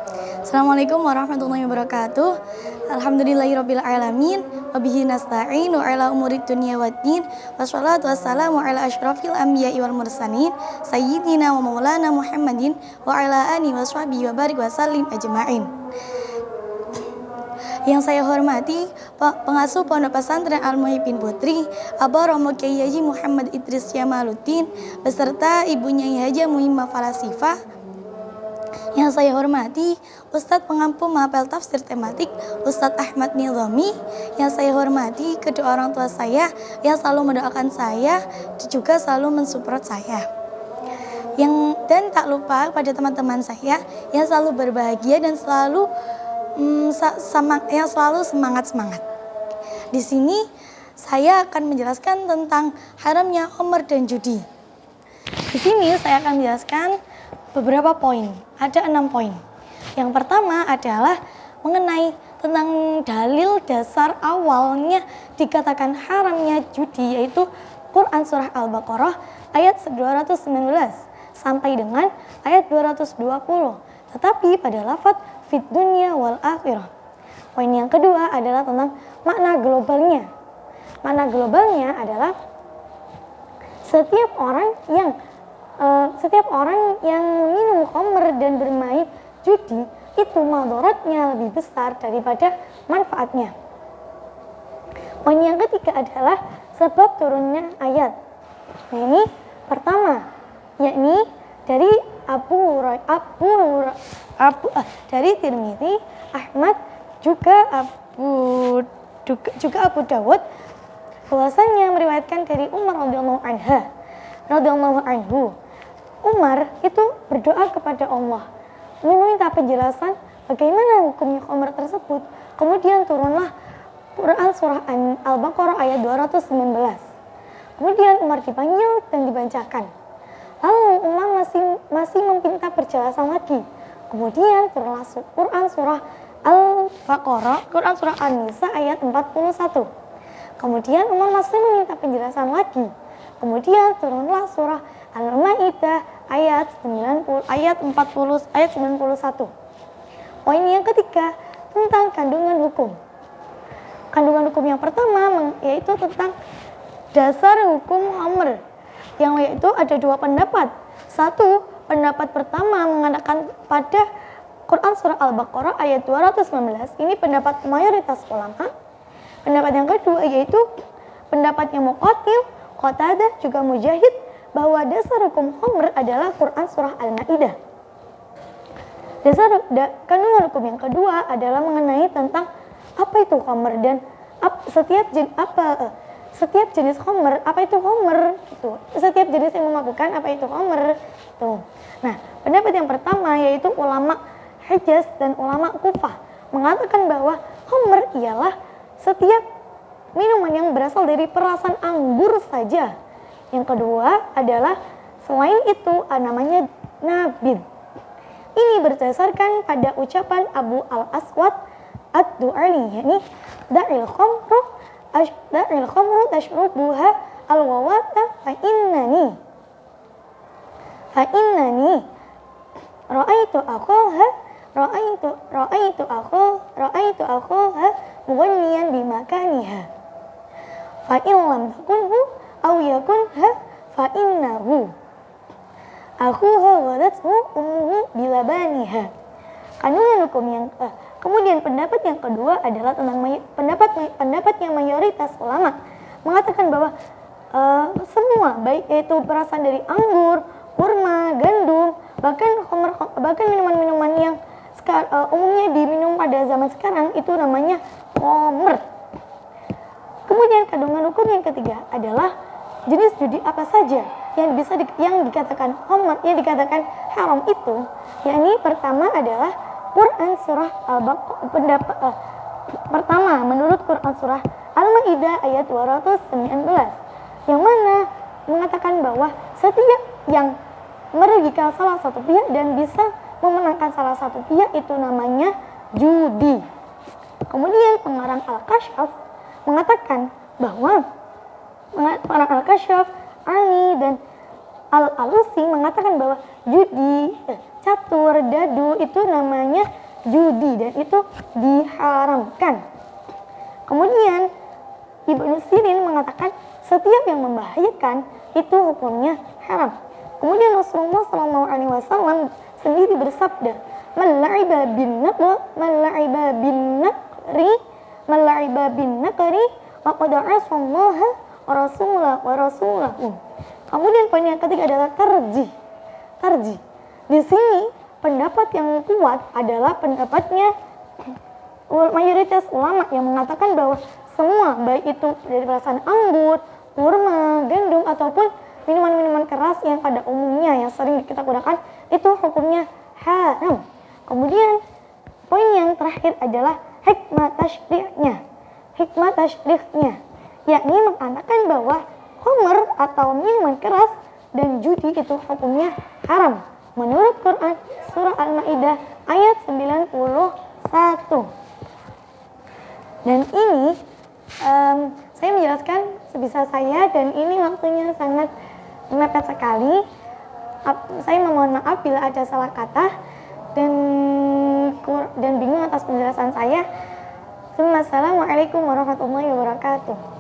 Assalamualaikum warahmatullahi wabarakatuh. Alhamdulillahirabbil alamin wa bihi nasta'in wa ala umurid dunya waddin. Wassalatu wassalamu ala asyrafil anbiya'i wal mursalin sayyidina wa maulana Muhammadin wa ala alihi washabihi wa barik wa sallim ajma'in. Yang saya hormati pengasuh Pondok Pesantren Al-Muhibbin Putri, Abah Romo Kyai Haji Muhammad Idris Jamaluddin beserta ibunya Haja Muhimmah Falasifah. Yang saya hormati Ustadz Pengampu Mahapel Tafsir Tematik Ustadz Ahmad Nizami. Yang saya hormati kedua orang tua saya yang selalu mendoakan saya dan juga selalu mensupport saya. Dan tak lupa pada teman-teman saya yang selalu berbahagia dan selalu semangat. Di sini saya akan menjelaskan tentang haramnya khamr dan judi. Di sini saya akan menjelaskan beberapa poin. Ada 6 poin. Yang pertama adalah mengenai tentang dalil dasar awalnya dikatakan haramnya judi, yaitu Quran Surah Al-Baqarah ayat 219 sampai dengan ayat 220. Tetapi pada lafaz fid dunya wal akhirah. Poin yang kedua adalah tentang makna globalnya. Makna globalnya adalah setiap orang yang minum khamr dan bermain judi itu madaratnya lebih besar daripada manfaatnya. Poin yang ketiga adalah sebab turunnya ayat. Nah, ini pertama, yakni dari dari Tirmidzi, Ahmad, juga Abu Dawud, bahwasannya meriwayatkan dari Umar radhiyallahu anhu. Umar itu berdoa kepada Allah, meminta penjelasan bagaimana hukumnya khamr tersebut. Kemudian turunlah Quran Surah Al-Baqarah ayat 219. Kemudian Umar dipanggil dan dibacakan. Lalu Umar masih meminta penjelasan lagi. Kemudian turunlah Quran Surah Al-Baqarah, Quran Surah An-Nisa ayat 41. Kemudian Umar masih meminta penjelasan lagi. Kemudian turunlah surah Al-Maidah ayat 91. Poin yang ketiga tentang kandungan hukum. Kandungan hukum yang pertama yaitu tentang dasar hukum khamr, yang yaitu ada 2 pendapat. Satu, pendapat pertama mengatakan pada Quran Surah Al-Baqarah ayat 219, ini pendapat mayoritas ulama. Pendapat yang kedua yaitu pendapatnya Muqatil, Qatadah, juga Mujahid, bahwa dasar hukum khamr adalah Quran Surah Al-Maidah. Kandungan hukum yang kedua adalah mengenai tentang apa itu khamr dan setiap jenis khamr, apa itu khamr gitu. Setiap jenis yang memabukkan, apa itu khamr gitu. Nah, pendapat yang pertama yaitu ulama Hijaz dan ulama Kufah mengatakan bahwa khamr ialah setiap minuman yang berasal dari perasan anggur saja. Yang kedua adalah selain itu namanya nabid. Ini berdasarkan pada ucapan Abu Al-Aswad Ad-Du'ali, yakni da'il khamru tashrubuha al-wawata fa innani ra'aitu akhaha mughanniyan bimakaniha fa in lam takunhu aw yakunha fa innahu akhuha wadathu ummuhu bilabaniha. Kandungan hukum yang kemudian pendapat yang kedua adalah tentang pendapat yang mayoritas ulama mengatakan bahwa semua baik itu berasal dari anggur, kurma, gandum, bahkan minuman-minuman yang umumnya diminum pada zaman sekarang itu namanya khamr. Kemudian kandungan hukum yang ketiga adalah jenis judi apa saja yang dikatakan khamr, yang dikatakan haram itu, yakni pertama adalah Quran Surah Al-Baqarah. Pertama, menurut Quran Surah Al-Maidah ayat 219, yang mana mengatakan bahwa setiap yang merugikan salah satu pihak dan bisa memenangkan salah satu pihak itu namanya judi. Kemudian pengarang Al-Kasyaf mengatakan bahwa pengarang Al-Kasyaf, Ali dan Al-Alusi mengatakan bahwa catur, dadu itu namanya judi dan itu diharamkan. Kemudian Ibnu Sirin mengatakan setiap yang membahayakan itu hukumnya haram. Kemudian Rasulullah SAW sendiri bersabda, "Man la'iba bin nakri faqad 'asallaha wa rasulahu." Kemudian poin yang ketiga adalah tarjih. Di sini pendapat yang kuat adalah pendapatnya mayoritas ulama yang mengatakan bahwa semua, baik itu dari perasaan anggur, kurma, gandum ataupun minuman-minuman keras yang pada umumnya yang sering kita gunakan itu hukumnya haram. Kemudian poin yang terakhir adalah hikmah tasyrihnya, yakni mengatakan bahwa khamr atau minuman keras dan judi itu hukumnya haram menurut Quran surah Al-Maidah ayat 91. Dan ini saya menjelaskan sebisa saya dan ini waktunya sangat mepet sekali. Saya memohon maaf bila ada salah kata dan bingung atas penjelasan saya. Assalamualaikum warahmatullahi wabarakatuh.